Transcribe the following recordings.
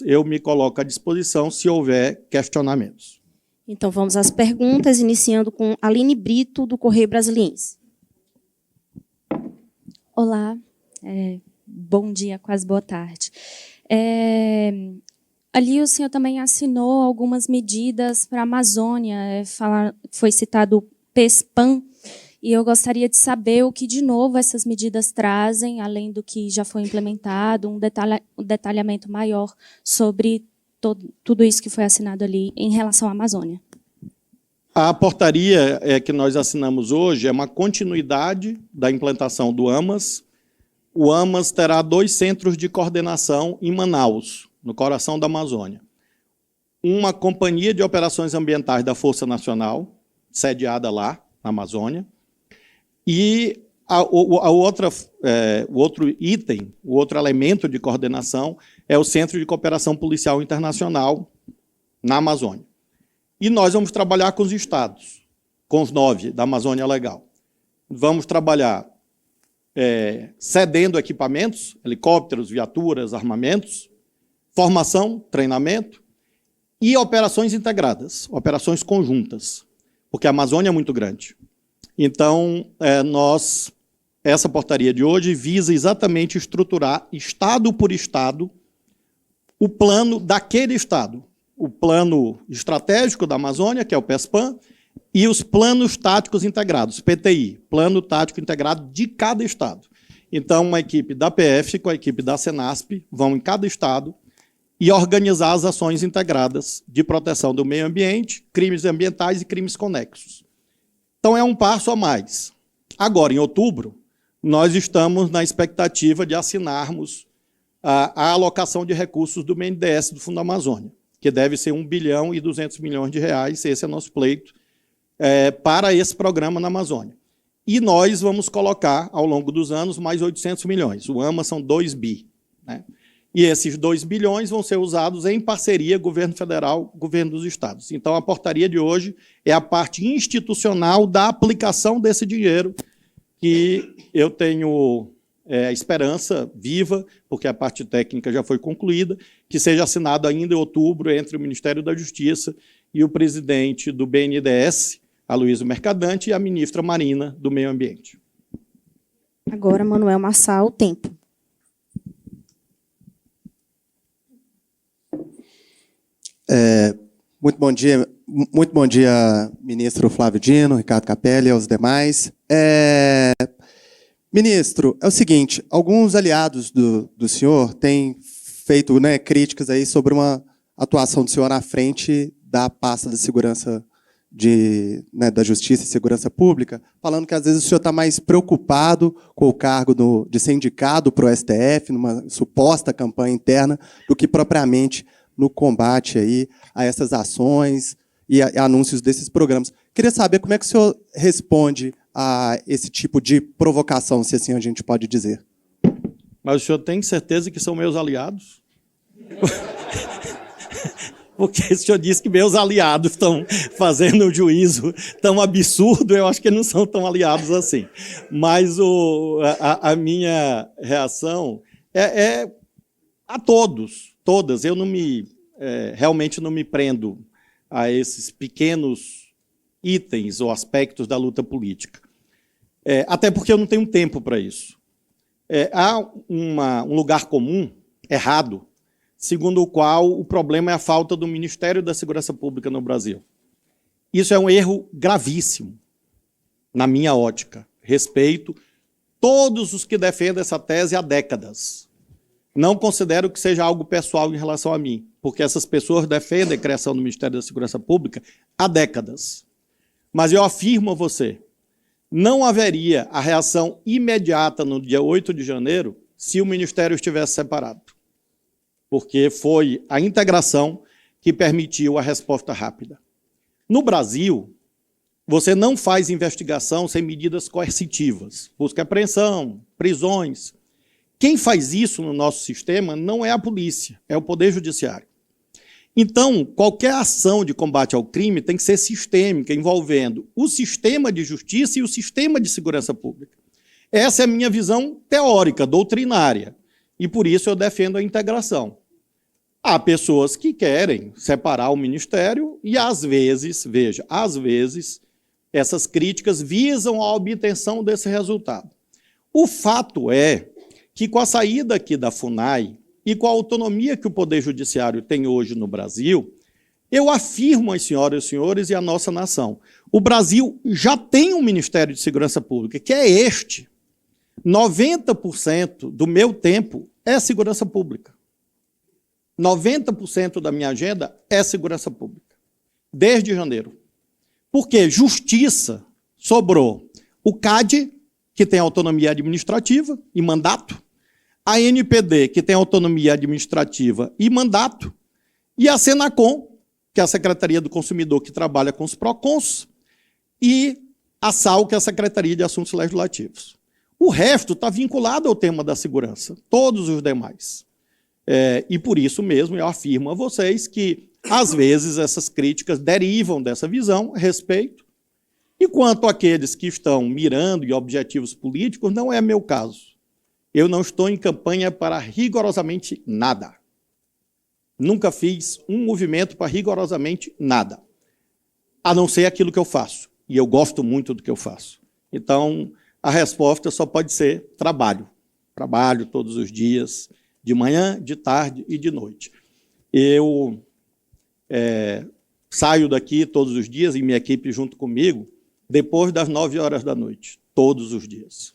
eu me coloco à disposição se houver questionamentos. Então, vamos às perguntas, iniciando com Aline Brito, do Correio Brasiliense. Olá, bom dia, quase boa tarde. Ali o senhor também assinou algumas medidas para a Amazônia, foi citado o PESPAN, e eu gostaria de saber o que, de novo, essas medidas trazem, além do que já foi implementado, um detalhamento maior sobre tudo isso que foi assinado ali em relação à Amazônia. A portaria que nós assinamos hoje é uma continuidade da implantação do AMAS. O AMAS terá 2 centros de coordenação em Manaus, no coração da Amazônia. Uma companhia de operações ambientais da Força Nacional, sediada lá, na Amazônia, e o outro item, o outro elemento de coordenação é o Centro de Cooperação Policial Internacional na Amazônia. E nós vamos trabalhar com os estados, com os 9 da Amazônia Legal. Vamos trabalhar cedendo equipamentos, helicópteros, viaturas, armamentos, formação, treinamento e operações integradas, operações conjuntas, porque a Amazônia é muito grande. Então, essa portaria de hoje visa exatamente estruturar, estado por estado, o plano daquele estado, o plano estratégico da Amazônia, que é o PESPAN, e os planos táticos integrados, PTI, Plano Tático Integrado de cada estado. Então, uma equipe da PF com a equipe da Senasp vão em cada estado e organizar as ações integradas de proteção do meio ambiente, crimes ambientais e crimes conexos. Então, é um passo a mais. Agora, em outubro, nós estamos na expectativa de assinarmos a alocação de recursos do BNDES, do Fundo Amazônia, que deve ser R$ 1 bilhão e 200 milhões de reais, esse é nosso pleito, para esse programa na Amazônia. E nós vamos colocar, ao longo dos anos, mais 800 milhões. O AMA são 2 bi. Né? E esses 2 bilhões vão ser usados em parceria governo federal, governo dos estados. Então, a portaria de hoje é a parte institucional da aplicação desse dinheiro, que eu tenho esperança viva, porque a parte técnica já foi concluída, que seja assinado ainda em outubro entre o Ministério da Justiça e o presidente do BNDES, Aloysio Mercadante, e a ministra Marina, do Meio Ambiente. Agora, Manuel Massal, Tempo. Muito bom dia, ministro Flávio Dino, Ricardo Capelli e aos demais. Ministro, é o seguinte, alguns aliados do senhor têm feito críticas aí sobre uma atuação do senhor à frente da pasta da segurança da Justiça e Segurança Pública, falando que às vezes o senhor está mais preocupado com o cargo de ser indicado para o STF, numa suposta campanha interna, do que propriamente no combate aí a essas ações e anúncios desses programas. Queria saber como é que o senhor responde a esse tipo de provocação, se assim a gente pode dizer. Mas o senhor tem certeza que são meus aliados? Porque o senhor disse que meus aliados estão fazendo um juízo tão absurdo, eu acho que não são tão aliados assim. Mas a minha reação é a todas. Eu realmente não me prendo a esses pequenos itens ou aspectos da luta política. Até porque eu não tenho tempo para isso. Há um lugar comum, errado, segundo o qual o problema é a falta do Ministério da Segurança Pública no Brasil. Isso é um erro gravíssimo, na minha ótica. Respeito todos os que defendem essa tese há décadas. Não considero que seja algo pessoal em relação a mim, porque essas pessoas defendem a criação do Ministério da Segurança Pública há décadas. Mas eu afirmo a você, não haveria a reação imediata no dia 8 de janeiro se o Ministério estivesse separado. Porque foi a integração que permitiu a resposta rápida. No Brasil, você não faz investigação sem medidas coercitivas, busca e apreensão, prisões. Quem faz isso no nosso sistema não é a polícia, é o Poder Judiciário. Então, qualquer ação de combate ao crime tem que ser sistêmica, envolvendo o sistema de justiça e o sistema de segurança pública. Essa é a minha visão teórica, doutrinária, e por isso eu defendo a integração. Há pessoas que querem separar o ministério e, às vezes, veja, às vezes, essas críticas visam a obtenção desse resultado. O fato é que, com a saída aqui da FUNAI e com a autonomia que o Poder Judiciário tem hoje no Brasil, eu afirmo às senhoras e senhores e à nossa nação, o Brasil já tem um Ministério de Segurança Pública, que é este. 90% do meu tempo é segurança pública. 90% da minha agenda é segurança pública, desde janeiro. Porque justiça sobrou o CAD, que tem autonomia administrativa e mandato, a NPD, que tem autonomia administrativa e mandato, e a Senacom, que é a Secretaria do Consumidor, que trabalha com os PROCONs, e a SAL, que é a Secretaria de Assuntos Legislativos. O resto está vinculado ao tema da segurança, todos os demais. E por isso mesmo eu afirmo a vocês que, às vezes, essas críticas derivam dessa visão, respeito, e quanto àqueles que estão mirando em objetivos políticos, não é meu caso. Eu não estou em campanha para rigorosamente nada. Nunca fiz um movimento para rigorosamente nada, a não ser aquilo que eu faço, e eu gosto muito do que eu faço. Então, a resposta só pode ser trabalho. Trabalho todos os dias, de manhã, de tarde e de noite. Eu saio daqui todos os dias, e minha equipe junto comigo, depois das 9 horas da noite, todos os dias.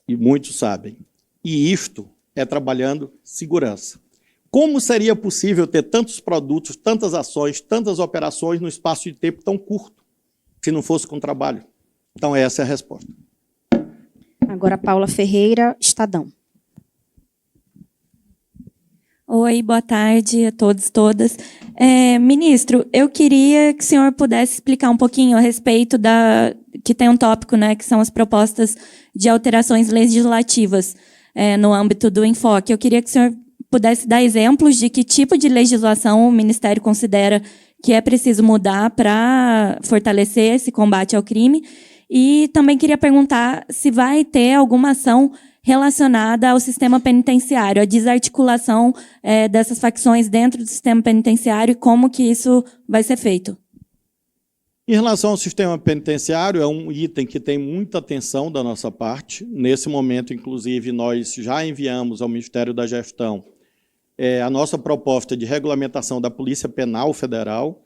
E muitos sabem. E isto é trabalhando segurança. Como seria possível ter tantos produtos, tantas ações, tantas operações no espaço de tempo tão curto, se não fosse com trabalho? Então, essa é a resposta. Agora, Paula Ferreira, Estadão. Oi, boa tarde a todos e todas. Ministro, eu queria que o senhor pudesse explicar um pouquinho a respeito que tem um tópico, né, que são as propostas de alterações legislativas no âmbito do enfoque. Eu queria que o senhor pudesse dar exemplos de que tipo de legislação o Ministério considera que é preciso mudar para fortalecer esse combate ao crime. E também queria perguntar se vai ter alguma ação relacionada ao sistema penitenciário, a desarticulação dessas facções dentro do sistema penitenciário e como que isso vai ser feito. Em relação ao sistema penitenciário, é um item que tem muita atenção da nossa parte. Nesse momento, inclusive, nós já enviamos ao Ministério da Gestão a nossa proposta de regulamentação da Polícia Penal Federal,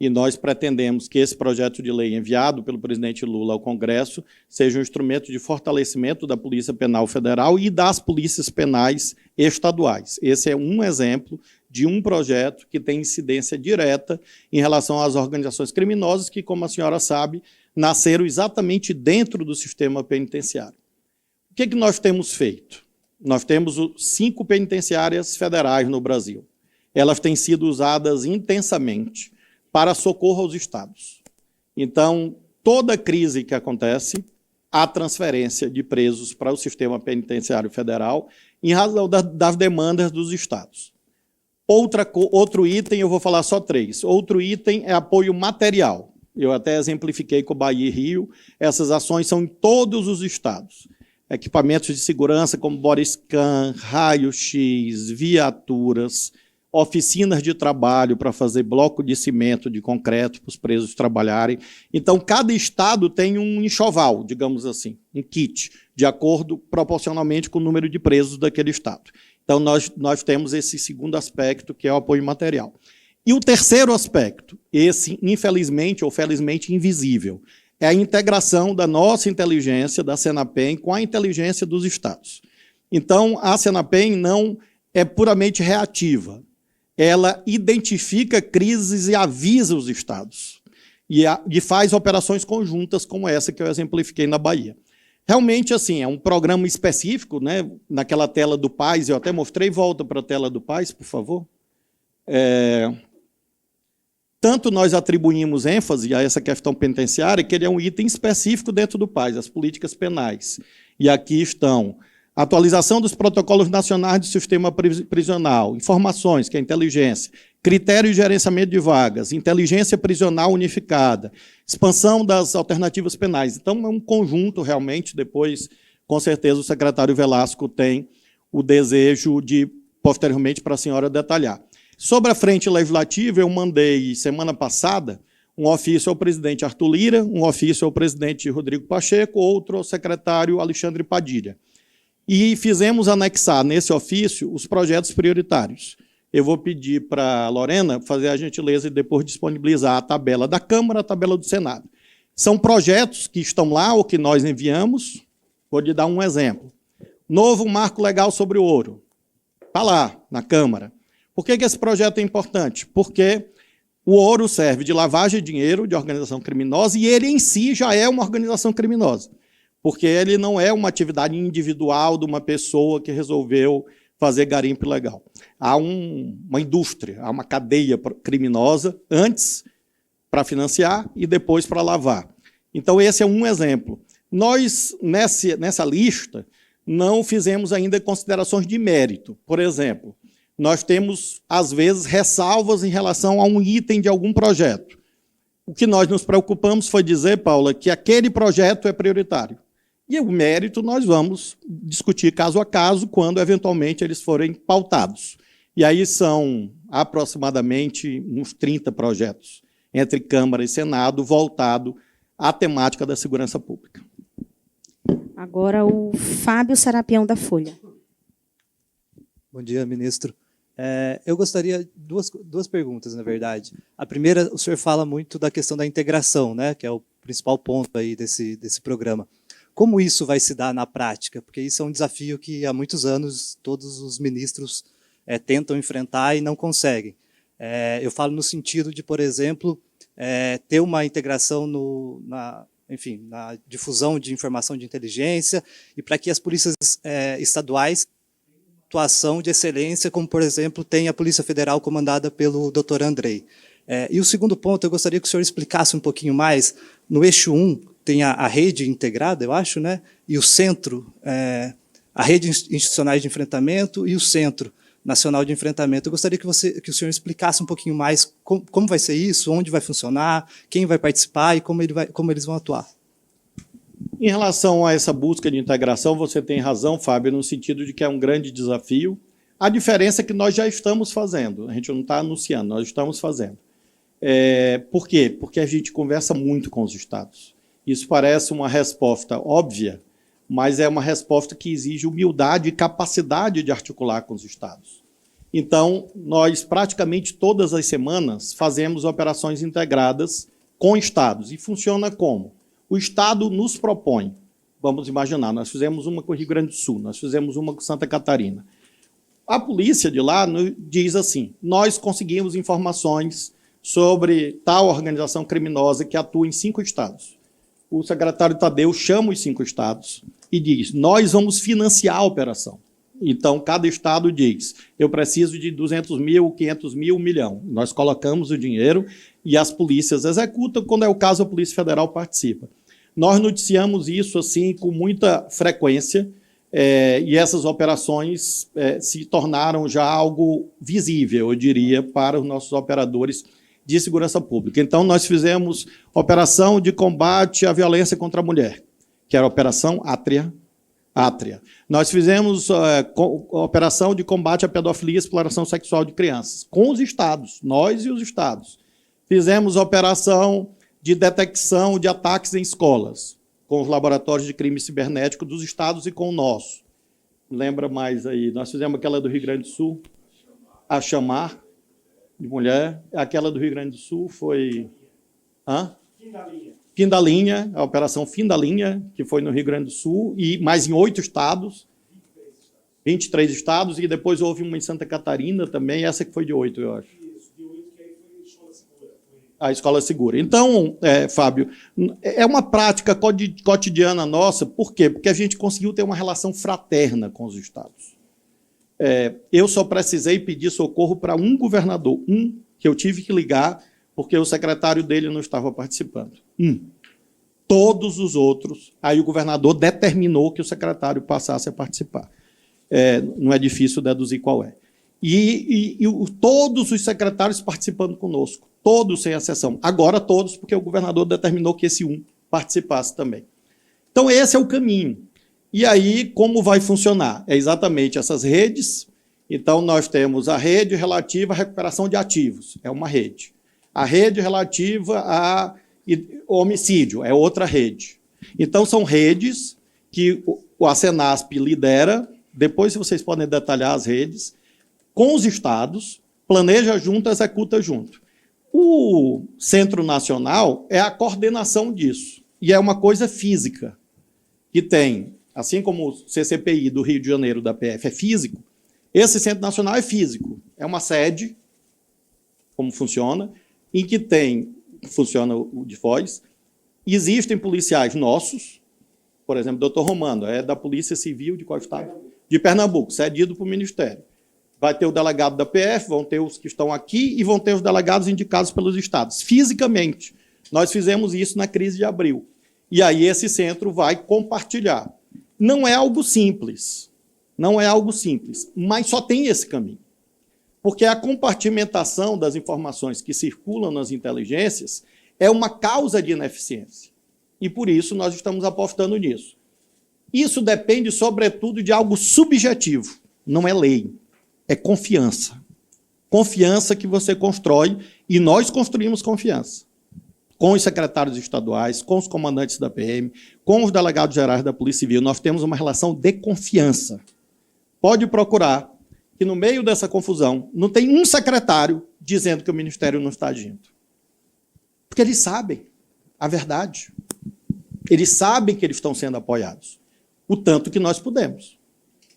e nós pretendemos que esse projeto de lei enviado pelo presidente Lula ao Congresso seja um instrumento de fortalecimento da Polícia Penal Federal e das polícias penais estaduais. Esse é um exemplo de um projeto que tem incidência direta em relação às organizações criminosas que, como a senhora sabe, nasceram exatamente dentro do sistema penitenciário. O que nós temos feito? Nós temos 5 penitenciárias federais no Brasil. Elas têm sido usadas intensamente para socorro aos estados. Então, toda crise que acontece, há transferência de presos para o sistema penitenciário federal em razão das demandas dos estados. Outro item, eu vou falar só 3. Outro item é apoio material. Eu até exemplifiquei com Bahia e Rio. Essas ações são em todos os estados. Equipamentos de segurança como bodycam, raio-x, viaturas, oficinas de trabalho para fazer bloco de cimento, de concreto, para os presos trabalharem. Então, cada estado tem um enxoval, digamos assim, um kit, de acordo proporcionalmente com o número de presos daquele estado. Então, nós temos esse segundo aspecto, que é o apoio material. E o terceiro aspecto, esse, infelizmente ou felizmente invisível, é a integração da nossa inteligência, da Senapen, com a inteligência dos estados. Então, a Senapen não é puramente reativa. Ela identifica crises e avisa os estados. E faz operações conjuntas como essa que eu exemplifiquei na Bahia. Realmente, assim, é um programa específico, né? Naquela tela do PAS, eu até mostrei, volta para a tela do PAS, por favor. Tanto nós atribuímos ênfase a essa questão penitenciária, que ele é um item específico dentro do PAS, as políticas penais. E aqui estão atualização dos protocolos nacionais do sistema prisional, informações, que é inteligência, critérios de gerenciamento de vagas, inteligência prisional unificada, expansão das alternativas penais. Então, é um conjunto, realmente, depois, com certeza, o secretário Velasco tem o desejo de, posteriormente, para a senhora detalhar. Sobre a frente legislativa, eu mandei, semana passada, um ofício ao presidente Arthur Lira, um ofício ao presidente Rodrigo Pacheco, outro ao secretário Alexandre Padilha. E fizemos anexar nesse ofício os projetos prioritários. Eu vou pedir para a Lorena fazer a gentileza e depois disponibilizar a tabela da Câmara, a tabela do Senado. São projetos que estão lá ou que nós enviamos. Vou lhe dar um exemplo. Novo marco legal sobre o ouro. Está lá, na Câmara. Por que esse projeto é importante? Porque o ouro serve de lavagem de dinheiro de organização criminosa e ele em si já é uma organização criminosa, porque ele não é uma atividade individual de uma pessoa que resolveu fazer garimpo ilegal. Há uma indústria, há uma cadeia criminosa antes para financiar e depois para lavar. Então, esse é um exemplo. Nós, nessa lista, não fizemos ainda considerações de mérito. Por exemplo, nós temos, às vezes, ressalvas em relação a um item de algum projeto. O que nós nos preocupamos foi dizer, Paula, que aquele projeto é prioritário. E o mérito nós vamos discutir caso a caso, quando, eventualmente, eles forem pautados. E aí são, aproximadamente, uns 30 projetos, entre Câmara e Senado, voltado à temática da segurança pública. Agora o Fábio Serapião, da Folha. Bom dia, ministro. Eu gostaria duas perguntas, na verdade. A primeira, o senhor fala muito da questão da integração, né, que é o principal ponto aí desse programa. Como isso vai se dar na prática? Porque isso é um desafio que há muitos anos todos os ministros tentam enfrentar e não conseguem. Eu falo no sentido de, por exemplo, ter uma integração na difusão de informação de inteligência e para que as polícias estaduais atuação de excelência, como, por exemplo, tem a Polícia Federal comandada pelo Dr. Andrei. E o segundo ponto, eu gostaria que o senhor explicasse um pouquinho mais. No eixo 1, tem a rede integrada, eu acho, né? E o centro, a rede institucionais de enfrentamento e o Centro Nacional de Enfrentamento. Eu gostaria que o senhor explicasse um pouquinho mais como vai ser isso, onde vai funcionar, quem vai participar e como eles vão atuar. Em relação a essa busca de integração, você tem razão, Fábio, no sentido de que é um grande desafio. A diferença é que nós já estamos fazendo, a gente não está anunciando, nós estamos fazendo. Por quê? Porque a gente conversa muito com os estados. Isso parece uma resposta óbvia, mas é uma resposta que exige humildade e capacidade de articular com os estados. Então, nós praticamente todas as semanas fazemos operações integradas com estados. E funciona como? O estado nos propõe, vamos imaginar, nós fizemos uma com o Rio Grande do Sul, nós fizemos uma com Santa Catarina. A polícia de lá diz assim, nós conseguimos informações sobre tal organização criminosa que atua em 5 estados. O secretário Tadeu chama os 5 estados e diz, nós vamos financiar a operação. Então, cada estado diz, eu preciso de 200 mil, 500 mil, 1 milhão. Nós colocamos o dinheiro e as polícias executam, quando é o caso, a Polícia Federal participa. Nós noticiamos isso assim com muita frequência e essas operações se tornaram já algo visível, eu diria, para os nossos operadores de segurança pública. Então, nós fizemos operação de combate à violência contra a mulher, que era a Operação Átria. Nós fizemos operação de combate à pedofilia e exploração sexual de crianças, com os estados, nós e os estados. Fizemos operação de detecção de ataques em escolas, com os laboratórios de crime cibernético dos estados e com o nosso. Lembra mais aí? Nós fizemos aquela do Rio Grande do Sul, a chamar de mulher. Aquela do Rio Grande do Sul foi... Fim da linha, a operação Fim da Linha, que foi no Rio Grande do Sul, e mais em 8 estados, 23 estados, e depois houve uma em Santa Catarina também, essa que foi de 8, eu acho. Isso, de 8, que aí foi Escola Segura. A Escola Segura. Então, Fábio, é uma prática cotidiana nossa, por quê? Porque a gente conseguiu ter uma relação fraterna com os estados. Eu só precisei pedir socorro para um governador, que eu tive que ligar, porque o secretário dele não estava participando. Todos os outros, aí o governador determinou que o secretário passasse a participar. Não é difícil deduzir qual é. E todos os secretários participando conosco, todos sem exceção. Agora todos, porque o governador determinou que esse participasse também. Então esse é o caminho. E aí, como vai funcionar? É exatamente essas redes Então, nós temos a rede relativa à recuperação de ativos, é uma rede. A rede relativa a homicídio, é outra rede. Então, são redes que a Senasp lidera, depois vocês podem detalhar as redes, com os estados, planeja junto, executa junto. O Centro Nacional é a coordenação disso, e é uma coisa física, que tem, assim como o CCPI do Rio de Janeiro, da PF, é físico, esse Centro Nacional é físico, é uma sede, como funciona, em que funciona o de Foz, existem policiais nossos, por exemplo, o doutor Romano, é da Polícia Civil de qual estado? De Pernambuco, cedido para o Ministério. Vai ter o delegado da PF, vão ter os que estão aqui e vão ter os delegados indicados pelos estados. Fisicamente, nós fizemos isso na crise de abril. E aí esse centro vai compartilhar. Não é algo simples, mas só tem esse caminho. Porque a compartimentação das informações que circulam nas inteligências é uma causa de ineficiência. E por isso nós estamos apostando nisso. Isso depende, sobretudo, de algo subjetivo, não é lei, é confiança. Confiança que você constrói, e nós construímos confiança. Com os secretários estaduais, com os comandantes da PM, com os delegados gerais da Polícia Civil, nós temos uma relação de confiança. Pode procurar que no meio dessa confusão não tem um secretário dizendo que o Ministério não está agindo. Porque eles sabem a verdade. Eles sabem que eles estão sendo apoiados, o tanto que nós podemos.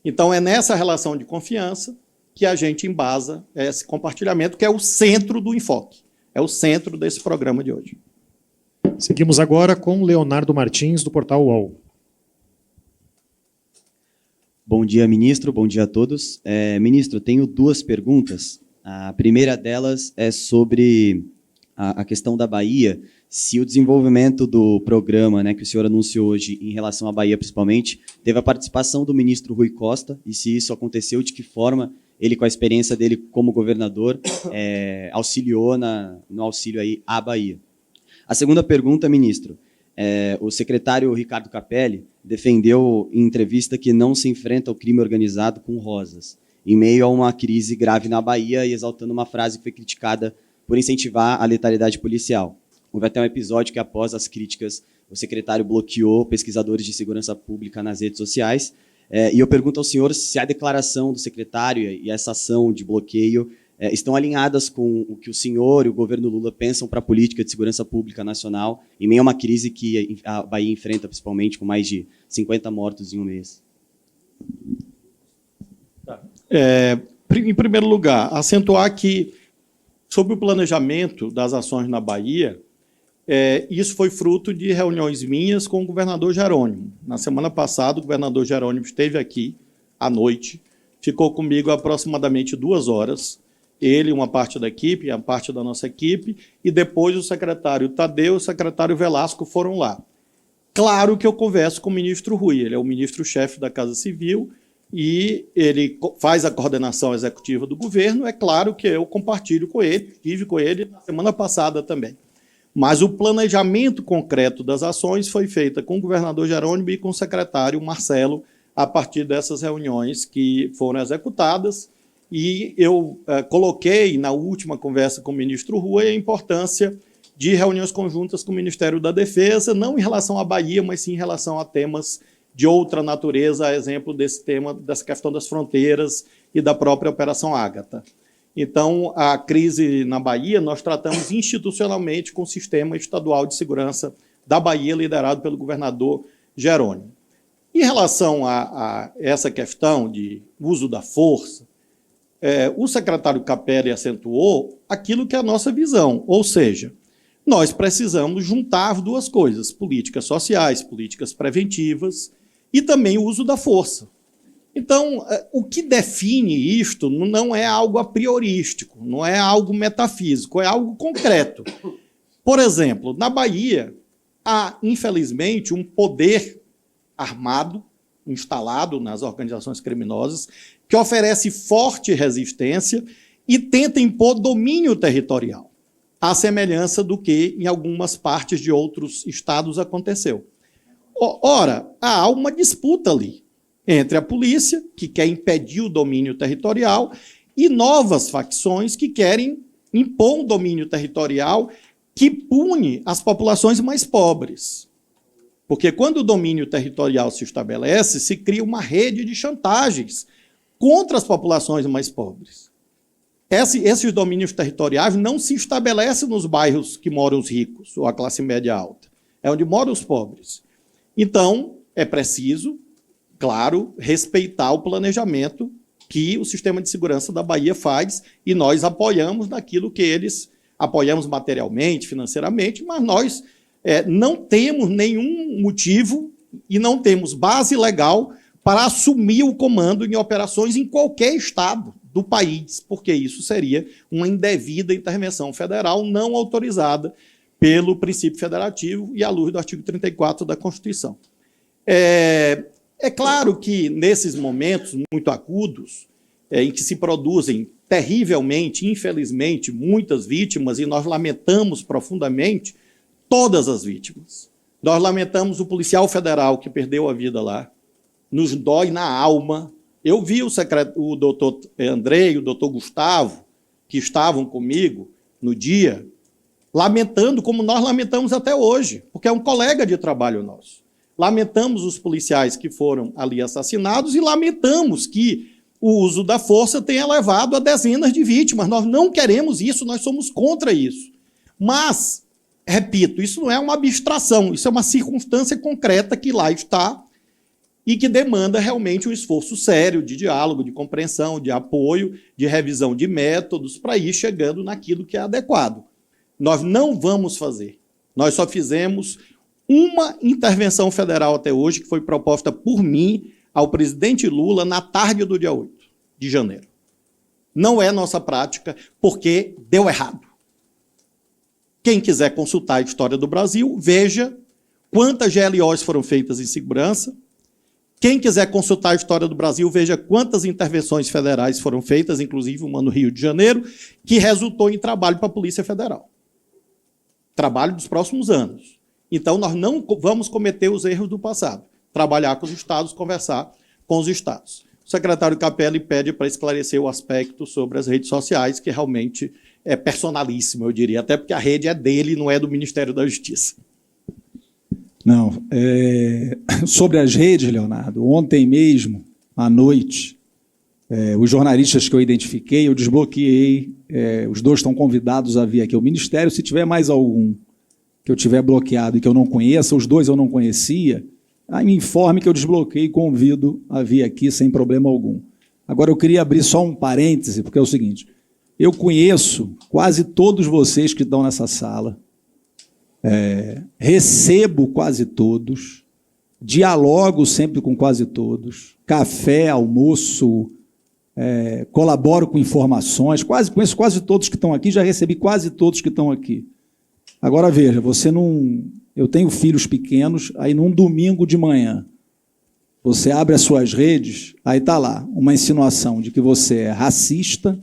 Então, é nessa relação de confiança que a gente embasa esse compartilhamento, que é o centro do enfoque, é o centro desse programa de hoje. Seguimos agora com Leonardo Martins, do portal UOL. Bom dia, ministro. Bom dia a todos. Ministro, tenho duas perguntas. A primeira delas é sobre a questão da Bahia. Se o desenvolvimento do programa, né, que o senhor anunciou hoje em relação à Bahia, principalmente, teve a participação do ministro Rui Costa, e se isso aconteceu, de que forma ele, com a experiência dele como governador, auxiliou no auxílio aí à Bahia. A segunda pergunta, ministro, o secretário Ricardo Capelli defendeu em entrevista que não se enfrenta o crime organizado com rosas, em meio a uma crise grave na Bahia, e exaltando uma frase que foi criticada por incentivar a letalidade policial. Houve até um episódio que, após as críticas, o secretário bloqueou pesquisadores de segurança pública nas redes sociais. E eu pergunto ao senhor se a declaração do secretário e essa ação de bloqueio estão alinhadas com o que o senhor e o governo Lula pensam para a política de segurança pública nacional, em meio a uma crise que a Bahia enfrenta, principalmente, com mais de 50 mortos em um mês. Em primeiro lugar, acentuar que, sobre o planejamento das ações na Bahia, isso foi fruto de reuniões minhas com o governador Jerônimo. Na semana passada, o governador Jerônimo esteve aqui à noite, ficou comigo aproximadamente 2 horas, ele, uma parte da equipe, a parte da nossa equipe, e depois o secretário Tadeu e o secretário Velasco foram lá. Claro que eu converso com o ministro Rui, ele é o ministro-chefe da Casa Civil, e ele faz a coordenação executiva do governo, é claro que eu compartilho com ele, estive com ele na semana passada também. Mas o planejamento concreto das ações foi feito com o governador Jerônimo e com o secretário Marcelo, a partir dessas reuniões que foram executadas, e eu coloquei na última conversa com o ministro Rui a importância de reuniões conjuntas com o Ministério da Defesa, não em relação à Bahia, mas sim em relação a temas de outra natureza, a exemplo desse tema, dessa questão das fronteiras e da própria Operação Ágata. Então, a crise na Bahia, nós tratamos institucionalmente com o Sistema Estadual de Segurança da Bahia, liderado pelo governador Jerônimo. Em relação a essa questão de uso da força, o secretário Capelli acentuou aquilo que é a nossa visão, ou seja, nós precisamos juntar 2 coisas, políticas sociais, políticas preventivas e também o uso da força. Então, o que define isto não é algo a priorístico, não é algo metafísico, é algo concreto. Por exemplo, na Bahia, há, infelizmente, um poder armado instalado nas organizações criminosas que oferece forte resistência e tenta impor domínio territorial, à semelhança do que em algumas partes de outros estados aconteceu. Ora, há uma disputa ali. entre a polícia, que quer impedir o domínio territorial, e novas facções que querem impor um domínio territorial que pune as populações mais pobres. Porque quando o domínio territorial se estabelece, se cria uma rede de chantagens contra as populações mais pobres. Esses domínios territoriais não se estabelecem nos bairros que moram os ricos, ou a classe média alta. É onde moram os pobres. Então, é preciso, claro, respeitar o planejamento que o sistema de segurança da Bahia faz, e nós apoiamos naquilo que eles apoiamos materialmente, financeiramente, mas nós não temos nenhum motivo e não temos base legal para assumir o comando em operações em qualquer estado do país, porque isso seria uma indevida intervenção federal não autorizada pelo princípio federativo e à luz do artigo 34 da Constituição. É claro que, nesses momentos muito agudos, em que se produzem terrivelmente, infelizmente, muitas vítimas, e nós lamentamos profundamente todas as vítimas. Nós lamentamos o policial federal que perdeu a vida lá, nos dói na alma. Eu vi o doutor André e o doutor Gustavo, que estavam comigo no dia, lamentando como nós lamentamos até hoje, porque é um colega de trabalho nosso. Lamentamos os policiais que foram ali assassinados e lamentamos que o uso da força tenha levado a dezenas de vítimas. Nós não queremos isso, nós somos contra isso. Mas, repito, isso não é uma abstração, isso é uma circunstância concreta que lá está e que demanda realmente um esforço sério de diálogo, de compreensão, de apoio, de revisão de métodos para ir chegando naquilo que é adequado. Nós não vamos fazer. Nós só fizemos uma intervenção federal até hoje, que foi proposta por mim ao presidente Lula na tarde do dia 8 de janeiro. Não é nossa prática, porque deu errado. Quem quiser consultar a história do Brasil, veja quantas GLOs foram feitas em segurança. Quem quiser consultar a história do Brasil, veja quantas intervenções federais foram feitas, inclusive uma no Rio de Janeiro, que resultou em trabalho para a Polícia Federal. Trabalho dos próximos anos. Então, nós não vamos cometer os erros do passado. Trabalhar com os estados, conversar com os estados. O secretário Capelli pede para esclarecer o aspecto sobre as redes sociais, que realmente é personalíssimo, eu diria, até porque a rede é dele, não é do Ministério da Justiça. Não. Sobre as redes, Leonardo, ontem mesmo, à noite, os jornalistas que eu identifiquei, eu desbloqueei, os dois estão convidados a vir aqui ao Ministério. Se tiver mais algum que eu tiver bloqueado e que eu não conheça, os dois eu não conhecia, aí me informe que eu desbloqueei e convido a vir aqui sem problema algum. Agora, eu queria abrir só um parêntese, porque é o seguinte, eu conheço quase todos vocês que estão nessa sala, recebo quase todos, dialogo sempre com quase todos, café, almoço, colaboro com informações, conheço quase todos que estão aqui, já recebi quase todos que estão aqui. Agora, veja, você não... Eu tenho filhos pequenos, aí num domingo de manhã, você abre as suas redes, aí está lá uma insinuação de que você é racista,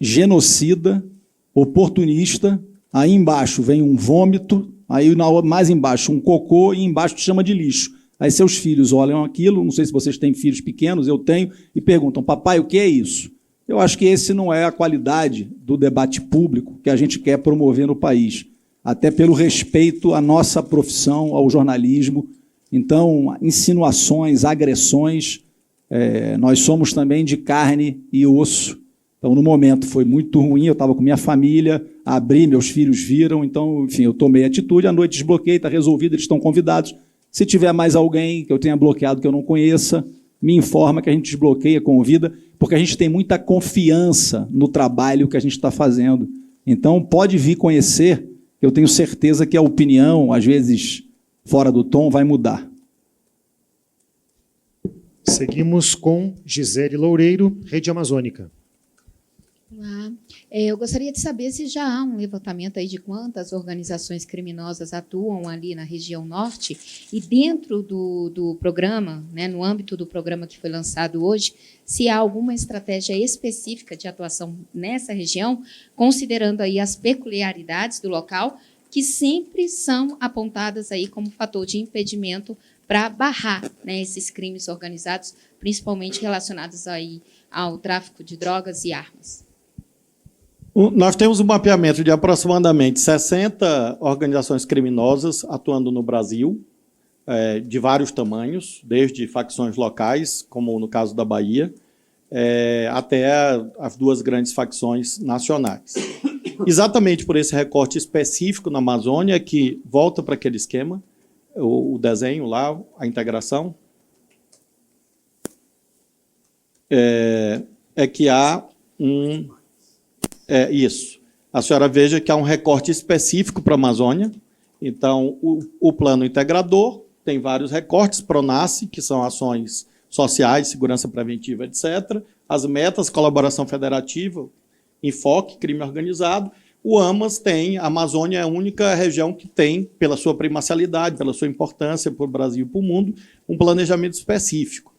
genocida, oportunista, aí embaixo vem um vômito, aí mais embaixo um cocô e embaixo te chama de lixo. Aí seus filhos olham aquilo, não sei se vocês têm filhos pequenos, eu tenho, e perguntam, papai, o que é isso? Eu acho que esse não é a qualidade do debate público que a gente quer promover no país, até pelo respeito à nossa profissão, ao jornalismo. Então, insinuações, agressões, nós somos também de carne e osso. Então, no momento foi muito ruim, eu estava com minha família, abri, meus filhos viram, então, enfim, eu tomei atitude, à noite desbloqueei, está resolvido, eles estão convidados. Se tiver mais alguém que eu tenha bloqueado que eu não conheça, me informa que a gente desbloqueia, convida, porque a gente tem muita confiança no trabalho que a gente está fazendo. Então, pode vir conhecer, eu tenho certeza que a opinião, às vezes fora do tom, vai mudar. Seguimos com Gisele Loureiro, Rede Amazônica. Olá. Eu gostaria de saber se já há um levantamento aí de quantas organizações criminosas atuam ali na região norte e dentro do programa, né, no âmbito do programa que foi lançado hoje, se há alguma estratégia específica de atuação nessa região, considerando aí as peculiaridades do local, que sempre são apontadas aí como fator de impedimento para barrar, né, esses crimes organizados, principalmente relacionados aí ao tráfico de drogas e armas? Nós temos um mapeamento de aproximadamente 60 organizações criminosas atuando no Brasil, de vários tamanhos, desde facções locais, como no caso da Bahia, até as duas grandes facções nacionais. Exatamente por esse recorte específico na Amazônia, que volta para aquele esquema, o desenho lá, a integração, que há isso. A senhora veja que há um recorte específico para a Amazônia. Então, o plano integrador tem vários recortes, PRONASSE, que são ações sociais, segurança preventiva, etc. As metas, colaboração federativa, enfoque, crime organizado. O AMAS tem, a Amazônia é a única região que tem, pela sua primacialidade, pela sua importância para o Brasil e para o mundo, um planejamento específico.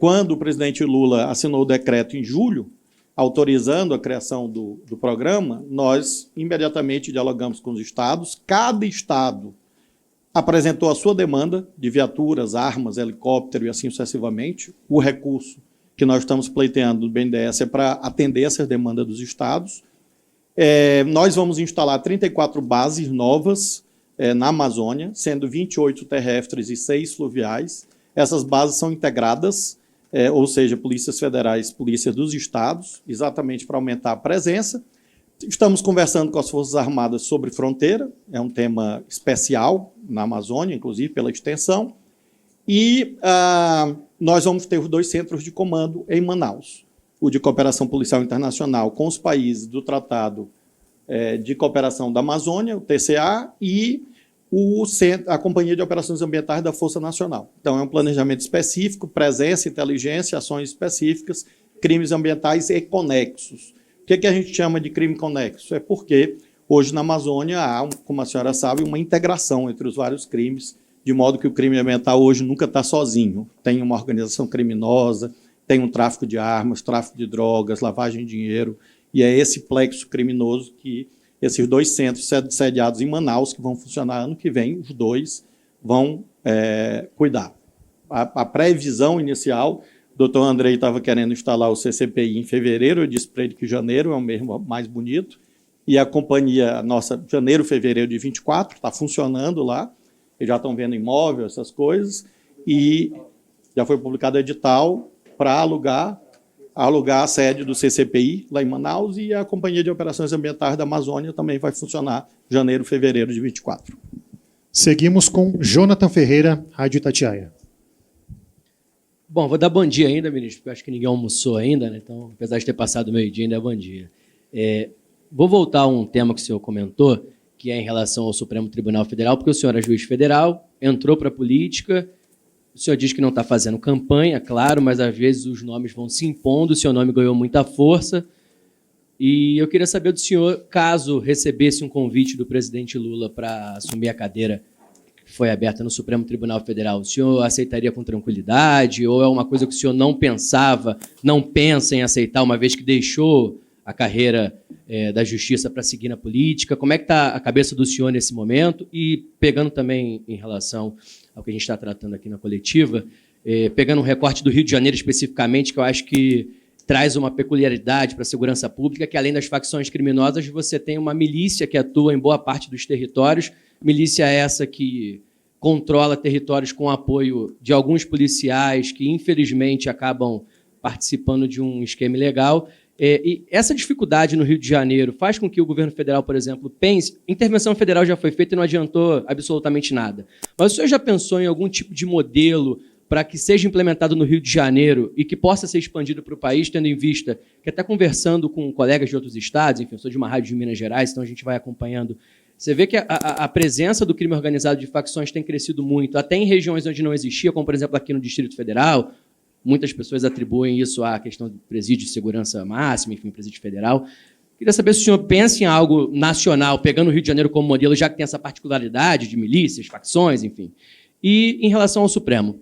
Quando o presidente Lula assinou o decreto em julho, autorizando a criação do programa, nós imediatamente dialogamos com os estados. Cada estado apresentou a sua demanda de viaturas, armas, helicóptero e assim sucessivamente. O recurso que nós estamos pleiteando do BNDES é para atender essas demandas dos estados. Nós vamos instalar 34 bases novas na Amazônia, sendo 28 terrestres e 6 fluviais. Essas bases são integradas, ou seja, polícias federais, polícias dos estados, exatamente para aumentar a presença. Estamos conversando com as Forças Armadas sobre fronteira, é um tema especial na Amazônia, inclusive pela extensão, e nós vamos ter os 2 centros de comando em Manaus, o de cooperação policial internacional com os países do Tratado de Cooperação da Amazônia, o TCA, e a Companhia de Operações Ambientais da Força Nacional. Então, é um planejamento específico, presença, inteligência, ações específicas, crimes ambientais e conexos. O que a gente chama de crime conexo? É porque hoje na Amazônia há, como a senhora sabe, uma integração entre os vários crimes, de modo que o crime ambiental hoje nunca está sozinho. Tem uma organização criminosa, tem um tráfico de armas, tráfico de drogas, lavagem de dinheiro, e é esse plexo criminoso que esses 2 centros sediados em Manaus, que vão funcionar ano que vem, os 2 vão cuidar. A previsão inicial, o doutor Andrei estava querendo instalar o CCPI em fevereiro, eu disse para ele que janeiro é o mês mais bonito, e a companhia, nossa, janeiro, fevereiro de 24, está funcionando lá, eles já estão vendo imóvel, essas coisas, e já foi publicado edital para alugar a sede do CCPI lá em Manaus, e a Companhia de Operações Ambientais da Amazônia também vai funcionar janeiro, fevereiro de 24. Seguimos com Jonathan Ferreira, Rádio Itatiaia. Bom, vou dar bom dia ainda, ministro, porque eu acho que ninguém almoçou ainda, né? Então, apesar de ter passado o meio-dia, ainda é bom dia. Vou voltar a um tema que o senhor comentou, que é em relação ao Supremo Tribunal Federal, porque o senhor é juiz federal, entrou para a política, o senhor diz que não está fazendo campanha, claro, mas às vezes os nomes vão se impondo, o seu nome ganhou muita força, e eu queria saber do senhor, caso recebesse um convite do presidente Lula para assumir a cadeira que foi aberta no Supremo Tribunal Federal, o senhor aceitaria com tranquilidade, ou é uma coisa que o senhor não pensava, não pensa em aceitar, uma vez que deixou a carreira da justiça para seguir na política? Como é que está a cabeça do senhor nesse momento? E pegando também em relação ao que a gente está tratando aqui na coletiva, pegando um recorte do Rio de Janeiro especificamente, que eu acho que traz uma peculiaridade para a segurança pública, que além das facções criminosas, você tem uma milícia que atua em boa parte dos territórios, milícia essa que controla territórios com apoio de alguns policiais que, infelizmente, acabam participando de um esquema ilegal. E essa dificuldade no Rio de Janeiro faz com que o governo federal, por exemplo, pense... Intervenção federal já foi feita e não adiantou absolutamente nada. Mas o senhor já pensou em algum tipo de modelo para que seja implementado no Rio de Janeiro e que possa ser expandido para o país, tendo em vista que, até conversando com colegas de outros estados, enfim, eu sou de uma rádio de Minas Gerais, então a gente vai acompanhando, você vê que a presença do crime organizado de facções tem crescido muito, até em regiões onde não existia, como, por exemplo, aqui no Distrito Federal. Muitas pessoas atribuem isso à questão do presídio de segurança máxima, enfim, presídio federal. Queria saber se o senhor pensa em algo nacional, pegando o Rio de Janeiro como modelo, já que tem essa particularidade de milícias, facções, enfim. E em relação ao Supremo.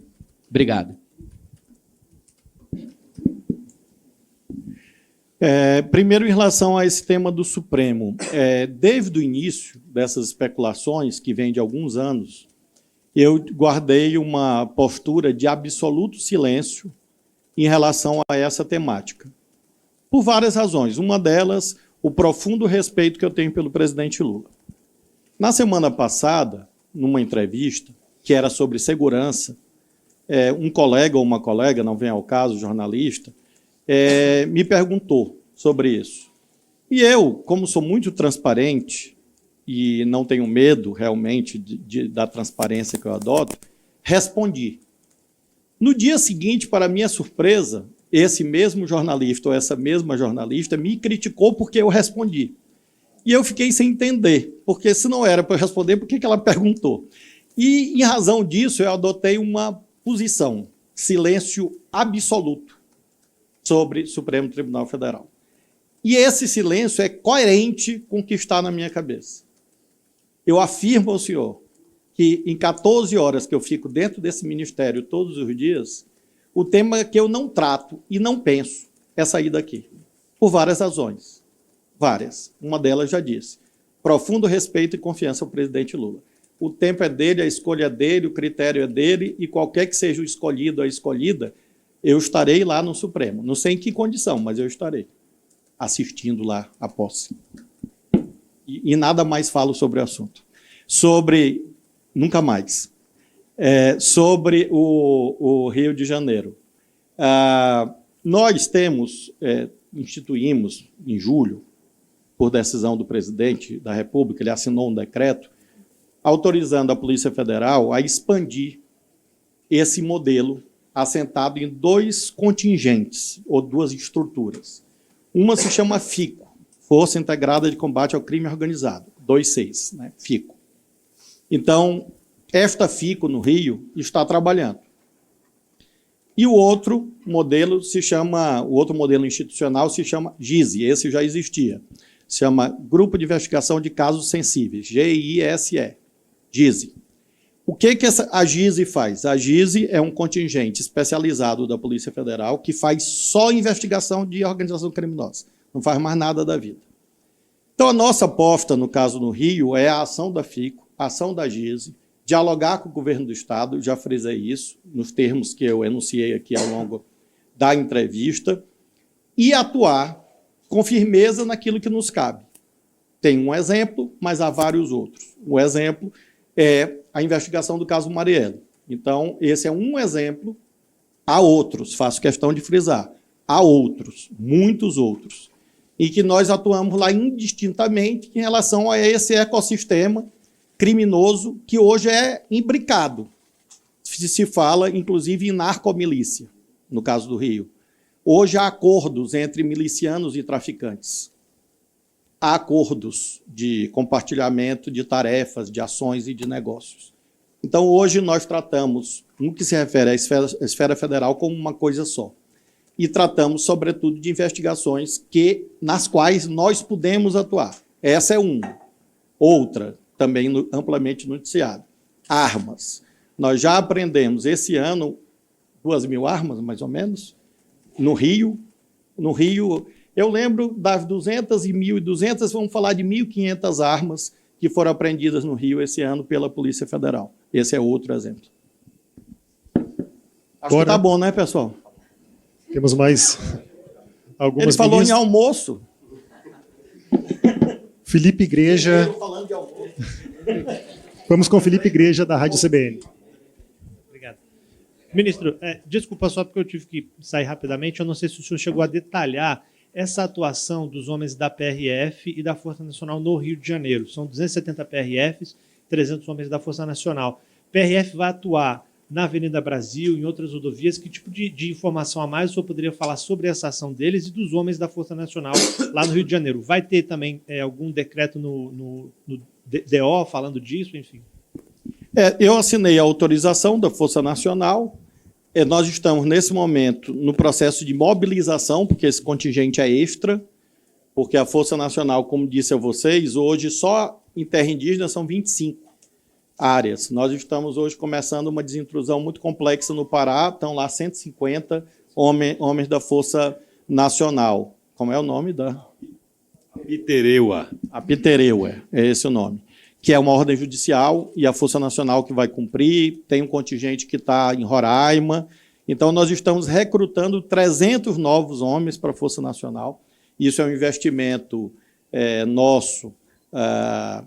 Obrigado. Primeiro, em relação a esse tema do Supremo. Desde o início dessas especulações, que vem de alguns anos, eu guardei uma postura de absoluto silêncio em relação a essa temática, por várias razões. Uma delas, o profundo respeito que eu tenho pelo presidente Lula. Na semana passada, numa entrevista, que era sobre segurança, um colega ou uma colega, não vem ao caso, jornalista, me perguntou sobre isso. E eu, como sou muito transparente e não tenho medo realmente da transparência que eu adoto, respondi. No dia seguinte, para minha surpresa, esse mesmo jornalista ou essa mesma jornalista me criticou porque eu respondi. E eu fiquei sem entender, porque se não era para eu responder, por que ela perguntou? E, em razão disso, eu adotei uma posição, silêncio absoluto, sobre o Supremo Tribunal Federal. E esse silêncio é coerente com o que está na minha cabeça. Eu afirmo ao senhor que, em 14 horas que eu fico dentro desse ministério todos os dias, o tema que eu não trato e não penso é sair daqui, por várias razões. Várias. Uma delas já disse. Profundo respeito e confiança ao presidente Lula. O tempo é dele, a escolha é dele, o critério é dele, e qualquer que seja o escolhido ou a escolhida, eu estarei lá no Supremo. Não sei em que condição, mas eu estarei assistindo lá a posse. E nada mais falo sobre o assunto. Nunca mais. Sobre o Rio de Janeiro. Nós instituímos em julho, por decisão do presidente da República, ele assinou um decreto autorizando a Polícia Federal a expandir esse modelo assentado em 2 contingentes, ou 2 estruturas. Uma se chama FICO, Força Integrada de Combate ao Crime Organizado, 26, né? FICO. Então, esta FICO no Rio está trabalhando. E o outro modelo institucional se chama GISE, esse já existia. Se chama Grupo de Investigação de Casos Sensíveis, GISE, GISE. O que a GISE faz? A GISE é um contingente especializado da Polícia Federal que faz só investigação de organização criminosa, não faz mais nada da vida. Então, a nossa aposta, no caso no Rio, é a ação da FICO, a ação da GISE, dialogar com o governo do Estado, já frisei isso, nos termos que eu enunciei aqui ao longo da entrevista, e atuar com firmeza naquilo que nos cabe. Tem um exemplo, mas há vários outros. O exemplo é a investigação do caso Marielle. Então, esse é um exemplo. Há outros, faço questão de frisar. Há outros, muitos outros, em que nós atuamos lá indistintamente em relação a esse ecossistema criminoso que hoje é imbricado. Se fala, inclusive, em narcomilícia, no caso do Rio. Hoje há acordos entre milicianos e traficantes. Há acordos de compartilhamento de tarefas, de ações e de negócios. Então, hoje nós tratamos, no que se refere à esfera federal, como uma coisa só. E tratamos, sobretudo, de investigações nas quais nós podemos atuar. Essa é uma. Outra, também amplamente noticiada. Armas. Nós já apreendemos esse ano 2.000 armas, mais ou menos, no Rio. No Rio, eu lembro das 200 e 1.200, vamos falar de 1.500 armas que foram apreendidas no Rio esse ano pela Polícia Federal. Esse é outro exemplo. Acho que está bom, né, pessoal? Temos mais algumas. Ele falou em almoço. Felipe Igreja. Falando de almoço. Vamos com Felipe Igreja, da Rádio CBN. Obrigado. Ministro, desculpa só porque eu tive que sair rapidamente. Eu não sei se o senhor chegou a detalhar essa atuação dos homens da PRF e da Força Nacional no Rio de Janeiro. São 270 PRFs, 300 homens da Força Nacional. PRF vai atuar na Avenida Brasil, em outras rodovias. Que tipo de informação a mais o senhor poderia falar sobre essa ação deles e dos homens da Força Nacional lá no Rio de Janeiro? Vai ter também algum decreto no DO falando disso, enfim? Eu assinei a autorização da Força Nacional. Nós estamos, nesse momento, no processo de mobilização, porque esse contingente é extra, porque a Força Nacional, como disse a vocês, hoje só em terra indígena são 25 áreas. Nós estamos hoje começando uma desintrusão muito complexa no Pará, estão lá 150 homens da Força Nacional. Como é o nome da? Pitereua. A Pitereua, é esse o nome. que é uma ordem judicial, e a Força Nacional que vai cumprir, tem um contingente que está em Roraima. Então, nós estamos recrutando 300 novos homens para a Força Nacional. Isso é um investimento nosso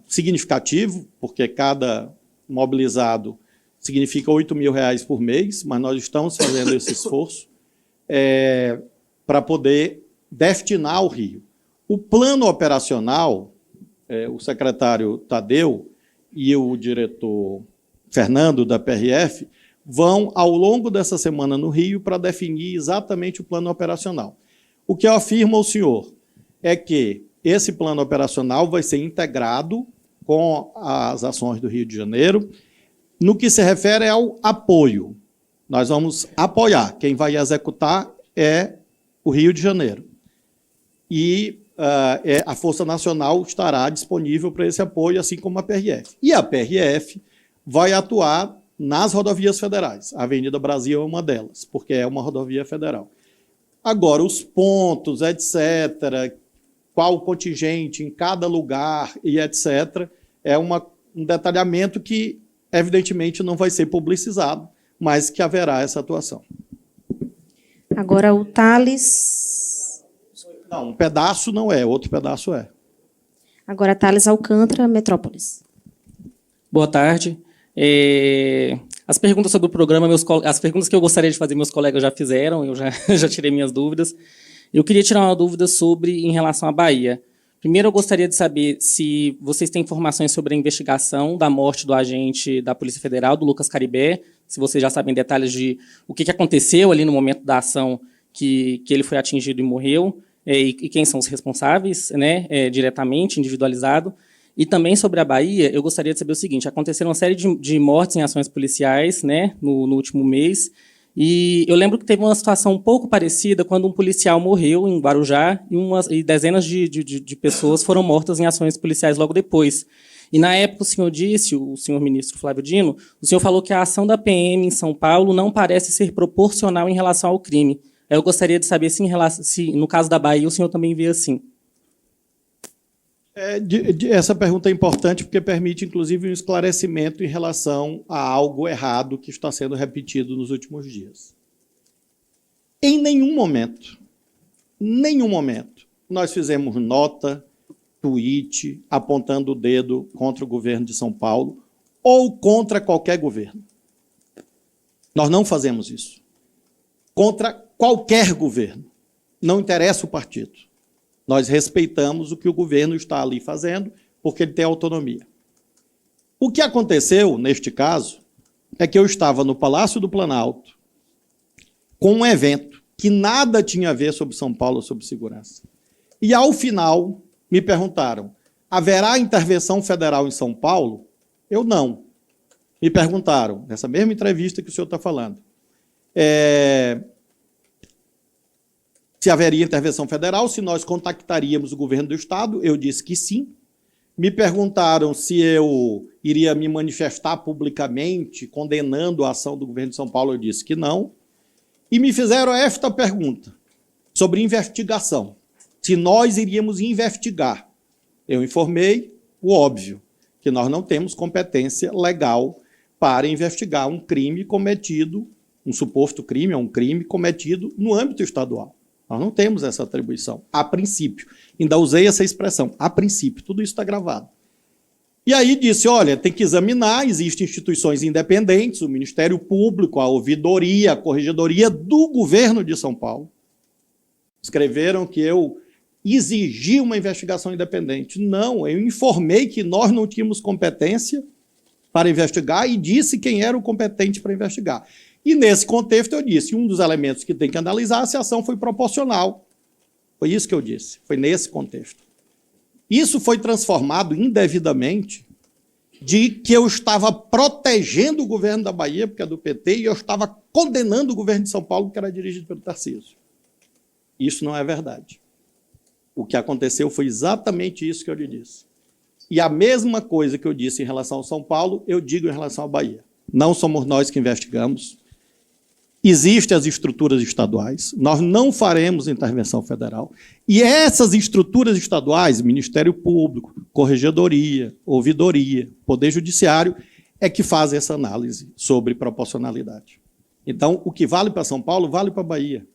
significativo, porque cada mobilizado significa R$ 8.000 por mês, mas nós estamos fazendo esse esforço para poder destinar ao Rio. O plano operacional, o secretário Tadeu e o diretor Fernando, da PRF, vão, ao longo dessa semana no Rio, para definir exatamente o plano operacional. O que eu afirmo ao senhor é que esse plano operacional vai ser integrado com as ações do Rio de Janeiro. No que se refere ao apoio, nós vamos apoiar. Quem vai executar é o Rio de Janeiro. E a Força Nacional estará disponível para esse apoio, assim como a PRF. E a PRF vai atuar nas rodovias federais. A Avenida Brasil é uma delas, porque é uma rodovia federal. Agora, os pontos, etc., qual o contingente em cada lugar e etc., é um detalhamento que, evidentemente, não vai ser publicizado, mas que haverá essa atuação. Agora o Thales. Não, um pedaço não é, outro pedaço é. Agora Thales Alcântara, Metrópolis. Boa tarde. As perguntas sobre o programa, as perguntas que eu gostaria de fazer, meus colegas já fizeram, eu já tirei minhas dúvidas. Eu queria tirar uma dúvida em relação à Bahia. Primeiro, eu gostaria de saber se vocês têm informações sobre a investigação da morte do agente da Polícia Federal, do Lucas Caribé, se vocês já sabem detalhes de o que aconteceu ali no momento da ação que ele foi atingido e morreu, e quem são os responsáveis, né, diretamente, individualizado. E também sobre a Bahia, eu gostaria de saber o seguinte: aconteceram uma série de mortes em ações policiais, né, no último mês, e eu lembro que teve uma situação um pouco parecida quando um policial morreu em Guarujá e dezenas de pessoas foram mortas em ações policiais logo depois. E na época o senhor ministro Flávio Dino, o senhor falou que a ação da PM em São Paulo não parece ser proporcional em relação ao crime. Eu gostaria de saber se no caso da Bahia o senhor também vê assim. Essa pergunta é importante porque permite, inclusive, um esclarecimento em relação a algo errado que está sendo repetido nos últimos dias. Em nenhum momento, nós fizemos nota, tweet, apontando o dedo contra o governo de São Paulo ou contra qualquer governo. Nós não fazemos isso. Contra qualquer governo. Não interessa o partido. Nós respeitamos o que o governo está ali fazendo, porque ele tem autonomia. O que aconteceu, neste caso, é que eu estava no Palácio do Planalto com um evento que nada tinha a ver sobre São Paulo, sobre segurança. E, ao final, me perguntaram, haverá intervenção federal em São Paulo? Eu não. Me perguntaram, nessa mesma entrevista que o senhor está falando, se haveria intervenção federal, se nós contactaríamos o governo do Estado, eu disse que sim. Me perguntaram se eu iria me manifestar publicamente, condenando a ação do governo de São Paulo, eu disse que não. E me fizeram esta pergunta, sobre investigação. Se nós iríamos investigar. Eu informei o óbvio, que nós não temos competência legal para investigar um crime cometido, um suposto crime, um crime cometido no âmbito estadual. Nós não temos essa atribuição, a princípio. Ainda usei essa expressão, a princípio. Tudo isso está gravado. E aí disse, olha, tem que examinar, existem instituições independentes, o Ministério Público, a Ouvidoria, a Corregedoria do governo de São Paulo. Escreveram que eu exigi uma investigação independente. Não, eu informei que nós não tínhamos competência para investigar e disse quem era o competente para investigar. E, nesse contexto, eu disse, um dos elementos que tem que analisar se a ação foi proporcional. Foi isso que eu disse, foi nesse contexto. Isso foi transformado indevidamente de que eu estava protegendo o governo da Bahia, porque é do PT, e eu estava condenando o governo de São Paulo, que era dirigido pelo Tarcísio. Isso não é verdade. O que aconteceu foi exatamente isso que eu lhe disse. E a mesma coisa que eu disse em relação ao São Paulo, eu digo em relação à Bahia. Não somos nós que investigamos. Existem as estruturas estaduais, nós não faremos intervenção federal. E essas estruturas estaduais, Ministério Público, Corregedoria, Ouvidoria, Poder Judiciário, é que fazem essa análise sobre proporcionalidade. Então, o que vale para São Paulo, vale para a Bahia.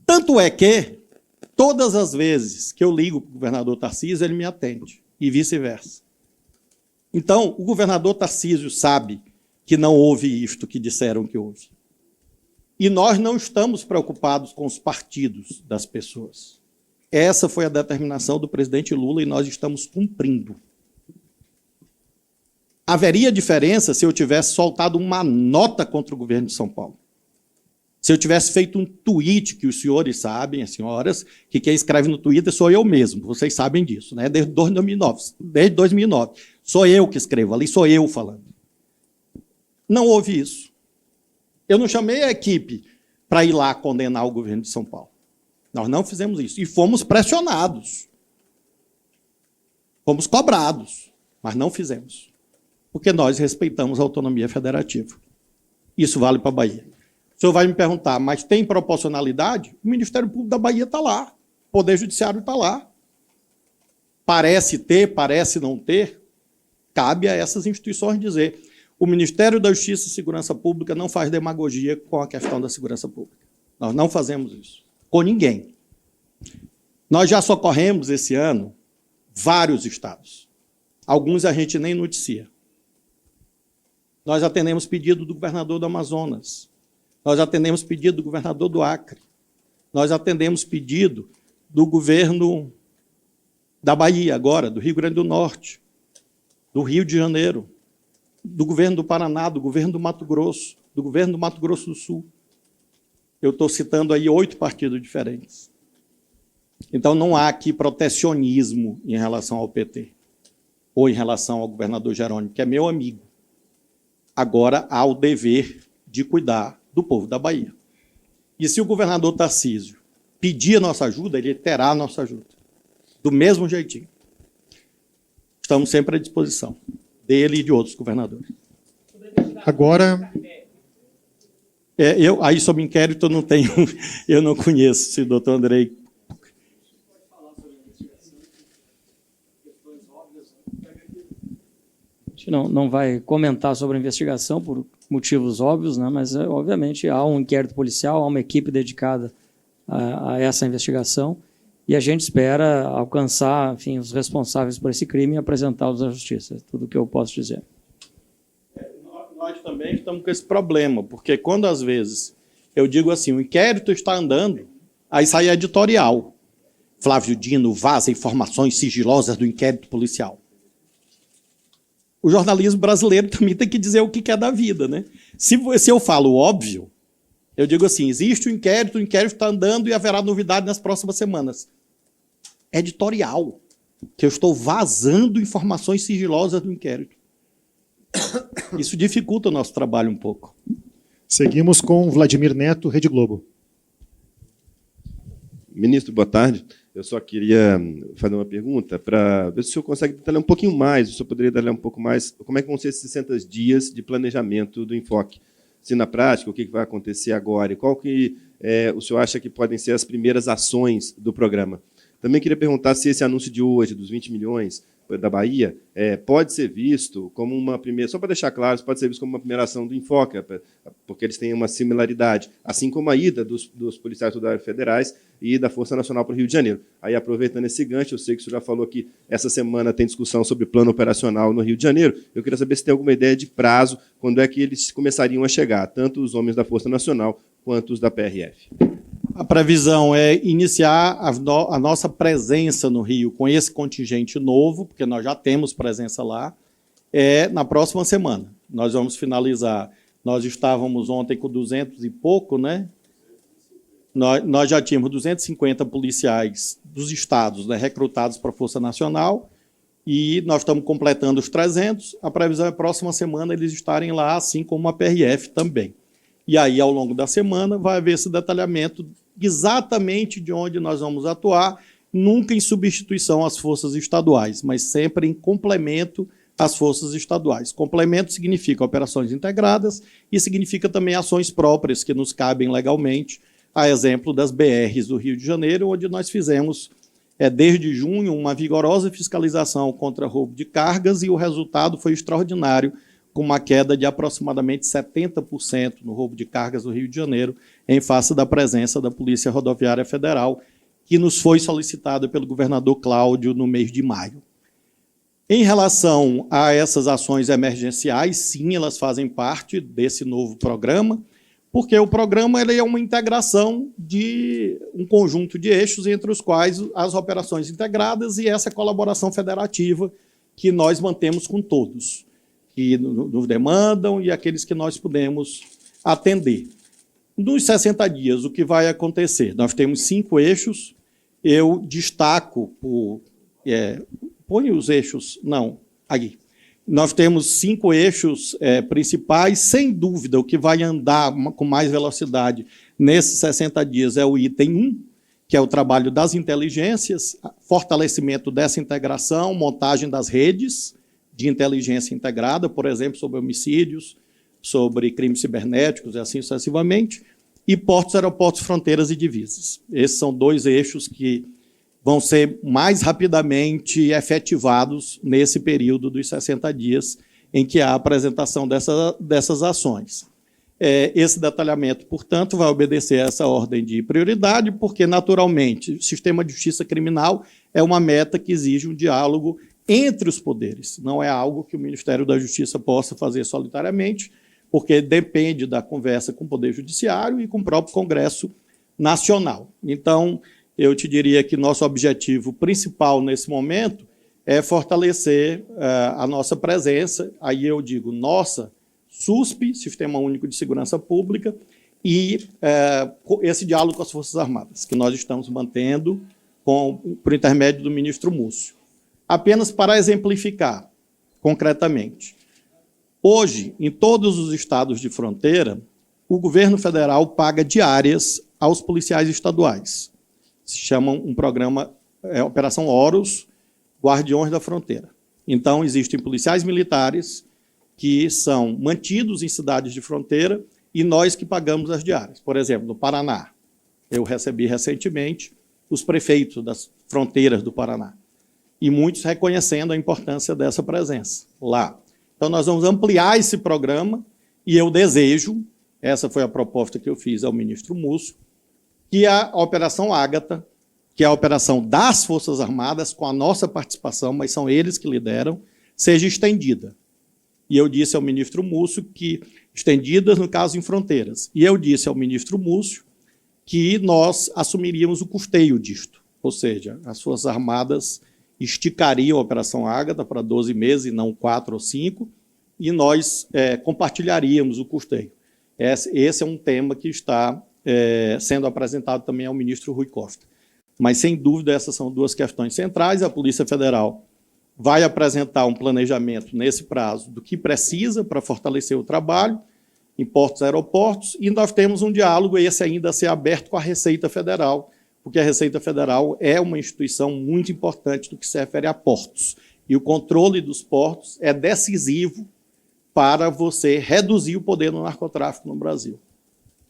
Tanto é que, todas as vezes que eu ligo para o governador Tarcísio, ele me atende, e vice-versa. Então, o governador Tarcísio sabe que não houve isto que disseram que houve. E nós não estamos preocupados com os partidos das pessoas. Essa foi a determinação do presidente Lula e nós estamos cumprindo. Haveria diferença se eu tivesse soltado uma nota contra o governo de São Paulo. Se eu tivesse feito um tweet, que os senhores sabem, as senhoras, que quem escreve no Twitter sou eu mesmo, vocês sabem disso, né? Desde 2009. Sou eu que escrevo ali, sou eu falando. Não houve isso. Eu não chamei a equipe para ir lá condenar o governo de São Paulo. Nós não fizemos isso. E fomos pressionados. Fomos cobrados, mas não fizemos. Porque nós respeitamos a autonomia federativa. Isso vale para a Bahia. O senhor vai me perguntar, mas tem proporcionalidade? O Ministério Público da Bahia está lá. O Poder Judiciário está lá. Parece ter, parece não ter. Cabe a essas instituições dizer. O Ministério da Justiça e Segurança Pública não faz demagogia com a questão da segurança pública. Nós não fazemos isso. Com ninguém. Nós já socorremos esse ano vários estados. Alguns a gente nem noticia. Nós atendemos pedido do governador do Amazonas. Nós atendemos pedido do governador do Acre. Nós atendemos pedido do governo da Bahia agora, do Rio Grande do Norte, do Rio de Janeiro, do governo do Paraná, do governo do Mato Grosso, do governo do Mato Grosso do Sul. Eu estou citando aí 8 partidos diferentes. Então, não há aqui protecionismo em relação ao PT ou em relação ao governador Jerônimo, que é meu amigo. Agora, há o dever de cuidar do povo da Bahia. E se o governador Tarcísio pedir a nossa ajuda, ele terá a nossa ajuda. Do mesmo jeitinho. Estamos sempre à disposição dele e de outros governadores. Agora... aí sobre inquérito eu não conheço, se o doutor Andrei... A gente não vai comentar sobre a investigação por motivos óbvios, né? Mas, obviamente, há um inquérito policial, há uma equipe dedicada a essa investigação e a gente espera alcançar, enfim, os responsáveis por esse crime e apresentá-los à justiça. É tudo o que eu posso dizer. Nós também estamos com esse problema, porque quando, às vezes, eu digo assim, o inquérito está andando, aí sai editorial. Flávio Dino vaza informações sigilosas do inquérito policial. O jornalismo brasileiro também tem que dizer o que é da vida, né? Se eu falo óbvio, eu digo assim, existe o inquérito está andando e haverá novidade nas próximas semanas. Editorial, que eu estou vazando informações sigilosas do inquérito. Isso dificulta o nosso trabalho um pouco. Seguimos com Vladimir Neto, Rede Globo. Ministro, boa tarde. Eu só queria fazer uma pergunta para ver se o senhor consegue detalhar um pouquinho mais, o senhor poderia detalhar um pouco mais, como é que vão ser esses 60 dias de planejamento do enfoque? Se na prática, o que vai acontecer agora e qual que o senhor acha que podem ser as primeiras ações do programa? Também queria perguntar se esse anúncio de hoje, dos 20 milhões da Bahia, pode ser visto como uma primeira, só para deixar claro, pode ser visto como uma primeira ação do enfoque, porque eles têm uma similaridade, assim como a ida dos policiais rodoviários federais e da Força Nacional para o Rio de Janeiro. Aí, aproveitando esse gancho, eu sei que o senhor já falou que essa semana tem discussão sobre plano operacional no Rio de Janeiro. Eu queria saber se tem alguma ideia de prazo, quando é que eles começariam a chegar, tanto os homens da Força Nacional quanto os da PRF. A previsão é iniciar a nossa presença no Rio com esse contingente novo, porque nós já temos presença lá, na próxima semana. Nós vamos finalizar. Nós estávamos ontem com 200 e pouco, né? Nós já tínhamos 250 policiais dos estados, né, recrutados para a Força Nacional e nós estamos completando os 300. A previsão é a próxima semana eles estarem lá, assim como a PRF também. E aí, ao longo da semana, vai haver esse detalhamento exatamente de onde nós vamos atuar, nunca em substituição às forças estaduais, mas sempre em complemento as forças estaduais. Complemento significa operações integradas e significa também ações próprias que nos cabem legalmente, a exemplo das BRs do Rio de Janeiro, onde nós fizemos, desde junho, uma vigorosa fiscalização contra roubo de cargas e o resultado foi extraordinário, com uma queda de aproximadamente 70% no roubo de cargas do Rio de Janeiro, em face da presença da Polícia Rodoviária Federal, que nos foi solicitada pelo governador Cláudio no mês de maio. Em relação a essas ações emergenciais, sim, elas fazem parte desse novo programa, porque o programa ele é uma integração de um conjunto de eixos, entre os quais as operações integradas e essa colaboração federativa que nós mantemos com todos, que nos demandam e aqueles que nós podemos atender. Nos 60 dias, o que vai acontecer? Nós temos 5 eixos, eu destaco põe os eixos, não, aí. Nós temos 5 eixos principais, sem dúvida, o que vai andar com mais velocidade nesses 60 dias é o item 1, que é o trabalho das inteligências, fortalecimento dessa integração, montagem das redes de inteligência integrada, por exemplo, sobre homicídios, sobre crimes cibernéticos e assim sucessivamente, e portos, aeroportos, fronteiras e divisas. Esses são 2 eixos que vão ser mais rapidamente efetivados nesse período dos 60 dias em que há a apresentação dessas ações. Esse detalhamento, portanto, vai obedecer a essa ordem de prioridade, porque, naturalmente, o sistema de justiça criminal é uma meta que exige um diálogo entre os poderes. Não é algo que o Ministério da Justiça possa fazer solitariamente, porque depende da conversa com o Poder Judiciário e com o próprio Congresso Nacional. Então, eu te diria que nosso objetivo principal nesse momento é fortalecer a nossa presença, aí eu digo nossa, SUSP, Sistema Único de Segurança Pública, e esse diálogo com as Forças Armadas, que nós estamos mantendo por intermédio do ministro Múcio. Apenas para exemplificar concretamente, hoje, em todos os estados de fronteira, o governo federal paga diárias aos policiais estaduais. Se chama um programa, Operação Horus, Guardiões da Fronteira. Então, existem policiais militares que são mantidos em cidades de fronteira e nós que pagamos as diárias. Por exemplo, no Paraná, eu recebi recentemente os prefeitos das fronteiras do Paraná, e muitos reconhecendo a importância dessa presença lá. Então, nós vamos ampliar esse programa e eu desejo, essa foi a proposta que eu fiz ao ministro Múcio, que a Operação Ágata, que é a operação das Forças Armadas, com a nossa participação, mas são eles que lideram, seja estendida. E eu disse ao ministro Múcio que, estendidas, no caso, em fronteiras. E eu disse ao ministro Múcio que nós assumiríamos o custeio disto. Ou seja, as Forças Armadas esticariam a Operação Ágata para 12 meses, e não 4 ou 5, e nós compartilharíamos o custeio. Esse é um tema que está sendo apresentado também ao ministro Rui Costa. Mas, sem dúvida, essas são 2 questões centrais. A Polícia Federal vai apresentar um planejamento nesse prazo do que precisa para fortalecer o trabalho em portos e aeroportos, e nós temos um diálogo, esse ainda a ser aberto, com a Receita Federal, porque a Receita Federal é uma instituição muito importante no que se refere a portos. E o controle dos portos é decisivo para você reduzir o poder do narcotráfico no Brasil.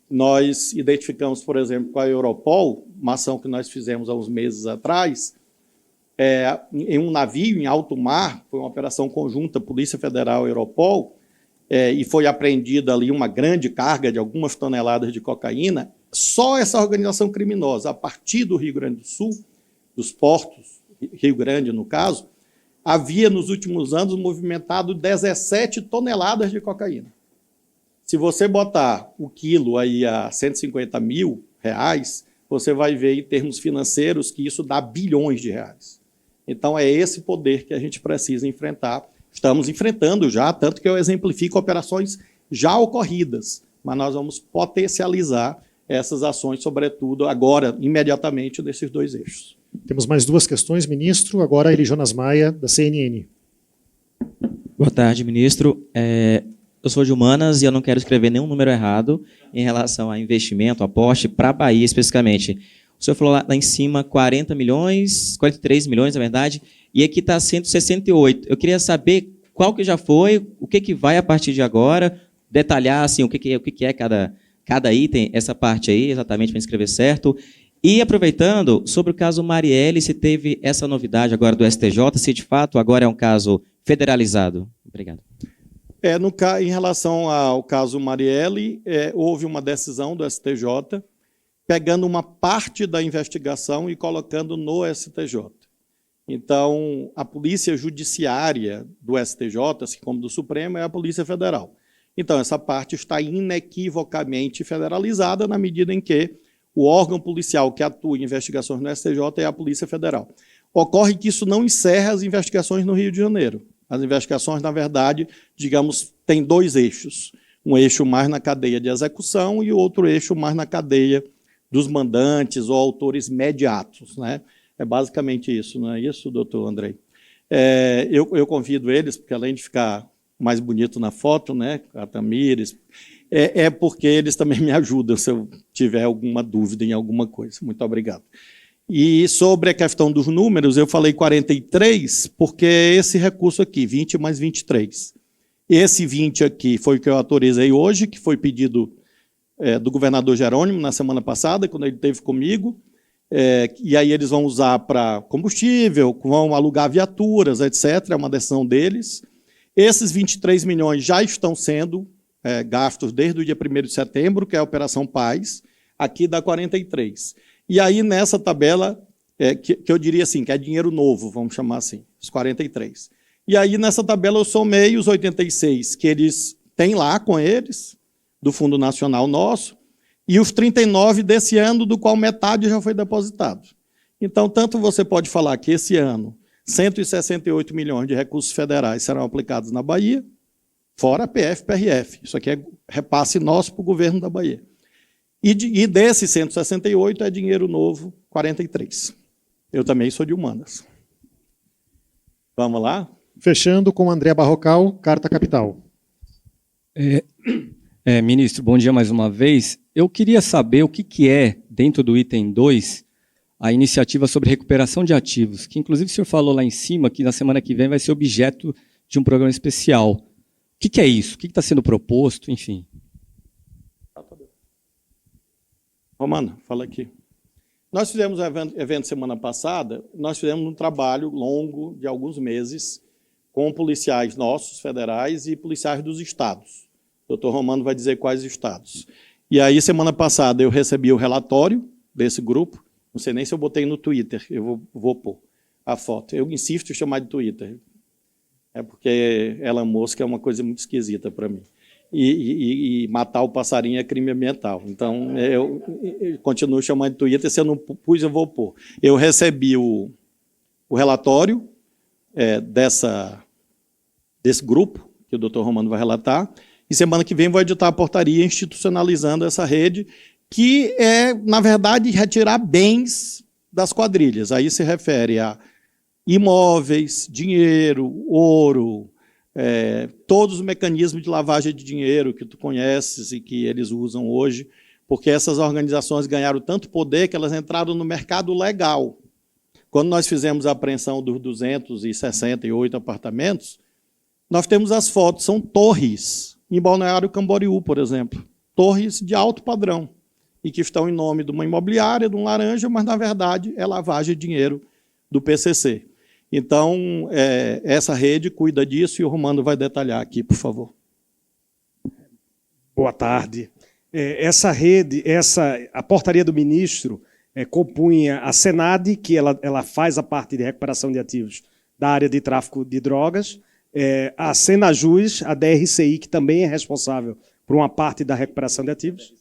Nós identificamos, por exemplo, com a Europol, uma ação que nós fizemos há uns meses atrás, em um navio em alto mar, foi uma operação conjunta Polícia Federal e Europol, e foi apreendida ali uma grande carga de algumas toneladas de cocaína. Só essa organização criminosa, a partir do Rio Grande do Sul, dos portos, Rio Grande no caso, havia nos últimos anos movimentado 17 toneladas de cocaína. Se você botar o quilo aí a R$150 mil, você vai ver em termos financeiros que isso dá bilhões de reais. Então é esse poder que a gente precisa enfrentar. Estamos enfrentando já, tanto que eu exemplifico operações já ocorridas, mas nós vamos potencializar essas ações, sobretudo agora, imediatamente, nesses 2 eixos. Temos mais 2 questões, ministro. Agora, Eli Jonas Maia, da CNN. Boa tarde, ministro. Eu sou de Humanas e eu não quero escrever nenhum número errado em relação a investimento, aporte para a Bahia especificamente. O senhor falou lá em cima 40 milhões, 43 milhões, na verdade, e aqui está 168. Eu queria saber qual que já foi, o que vai a partir de agora, detalhar assim, o que é cada item, essa parte aí, exatamente para escrever certo. E aproveitando, sobre o caso Marielle, se teve essa novidade agora do STJ, se de fato agora é um caso federalizado. Obrigado. Em relação ao caso Marielle, houve uma decisão do STJ pegando uma parte da investigação e colocando no STJ. Então, a polícia judiciária do STJ, assim como do Supremo, é a Polícia Federal. Então, essa parte está inequivocamente federalizada na medida em que o órgão policial que atua em investigações no STJ é a Polícia Federal. Ocorre que isso não encerra as investigações no Rio de Janeiro. As investigações, na verdade, digamos, têm dois eixos. Um eixo mais na cadeia de execução e outro eixo mais na cadeia dos mandantes ou autores imediatos, né? É basicamente isso, não é isso, doutor Andrei? Eu convido eles, porque além de ficar mais bonito na foto, né, a Tamires, porque eles também me ajudam se eu tiver alguma dúvida em alguma coisa. Muito obrigado. E sobre a questão dos números, eu falei 43, porque esse recurso aqui, 20 mais 23. Esse 20 aqui foi o que eu autorizei hoje, que foi pedido do governador Jerônimo na semana passada, quando ele esteve comigo, e aí eles vão usar para combustível, vão alugar viaturas, etc., é uma decisão deles. Esses 23 milhões já estão sendo gastos desde o dia 1º de setembro, que é a Operação Paz, aqui dá 43. E aí, nessa tabela, que eu diria assim, que é dinheiro novo, vamos chamar assim, os 43. E aí, nessa tabela, eu somei os 86 que eles têm lá com eles, do Fundo Nacional nosso, e os 39 desse ano, do qual metade já foi depositado. Então, tanto você pode falar que esse ano, 168 milhões de recursos federais serão aplicados na Bahia, fora a PF, PRF. Isso aqui é repasse nosso para o governo da Bahia. E desses 168 é dinheiro novo, 43. Eu também sou de humanas. Vamos lá? Fechando com André Barrocal, Carta Capital. Ministro, bom dia mais uma vez. Eu queria saber o que é, dentro do item 2, a iniciativa sobre recuperação de ativos, que inclusive o senhor falou lá em cima que na semana que vem vai ser objeto de um programa especial. O que é isso? O que está sendo proposto? Enfim. Romana, fala aqui. Nós fizemos um evento semana passada, nós fizemos um trabalho longo de alguns meses com policiais nossos, federais, e policiais dos estados. O doutor Romano vai dizer quais estados. E aí, semana passada, eu recebi o relatório desse grupo, não sei nem se eu botei no Twitter, eu vou pôr a foto. Eu insisto em chamar de Twitter, porque Elon Musk é uma coisa muito esquisita para mim. E matar o passarinho é crime ambiental. Então, eu continuo chamando de Twitter, se eu não pus, eu vou pôr. Eu recebi o relatório desse grupo, que o doutor Romano vai relatar, e semana que vem vou editar a portaria institucionalizando essa rede, que é, na verdade, retirar bens das quadrilhas. Aí se refere a imóveis, dinheiro, ouro, todos os mecanismos de lavagem de dinheiro que tu conheces e que eles usam hoje, porque essas organizações ganharam tanto poder que elas entraram no mercado legal. Quando nós fizemos a apreensão dos 268 apartamentos, nós temos as fotos, são torres, em Balneário Camboriú, por exemplo, torres de alto padrão, e que estão em nome de uma imobiliária, de um laranja, mas, na verdade, é lavagem de dinheiro do PCC. Então, essa rede cuida disso e o Romano vai detalhar aqui, por favor. Boa tarde. Essa rede, a portaria do ministro compunha a Senad, que ela faz a parte de recuperação de ativos da área de tráfico de drogas, a Senajus, a DRCI, que também é responsável por uma parte da recuperação de ativos,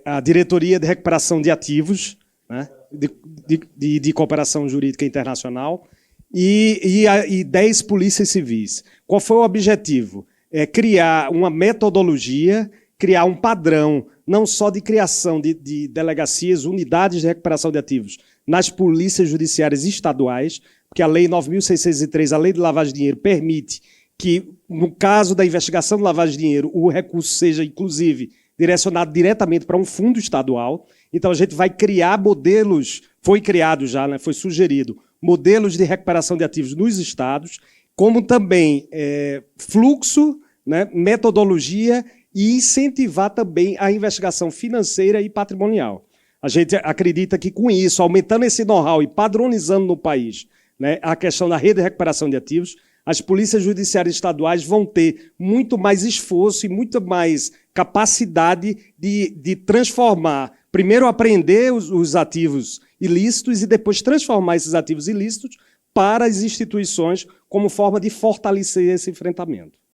a Diretoria de Recuperação de Ativos, né, de Cooperação Jurídica Internacional, e 10 polícias civis. Qual foi o objetivo? Criar uma metodologia, criar um padrão, não só de criação de delegacias, unidades de recuperação de ativos nas polícias judiciárias estaduais, porque a Lei 9.603, a Lei de Lavagem de Dinheiro, permite que, no caso da investigação de lavagem de dinheiro, o recurso seja, inclusive, direcionado diretamente para um fundo estadual. Então, a gente vai criar modelos, foi criado já, né, foi sugerido, modelos de recuperação de ativos nos estados, como também fluxo, né, metodologia e incentivar também a investigação financeira e patrimonial. A gente acredita que com isso, aumentando esse know-how e padronizando no país, né, a questão da rede de recuperação de ativos, as polícias judiciárias estaduais vão ter muito mais esforço e muito mais capacidade de transformar, primeiro apreender os ativos ilícitos e depois transformar esses ativos ilícitos para as instituições como forma de fortalecer esse enfrentamento.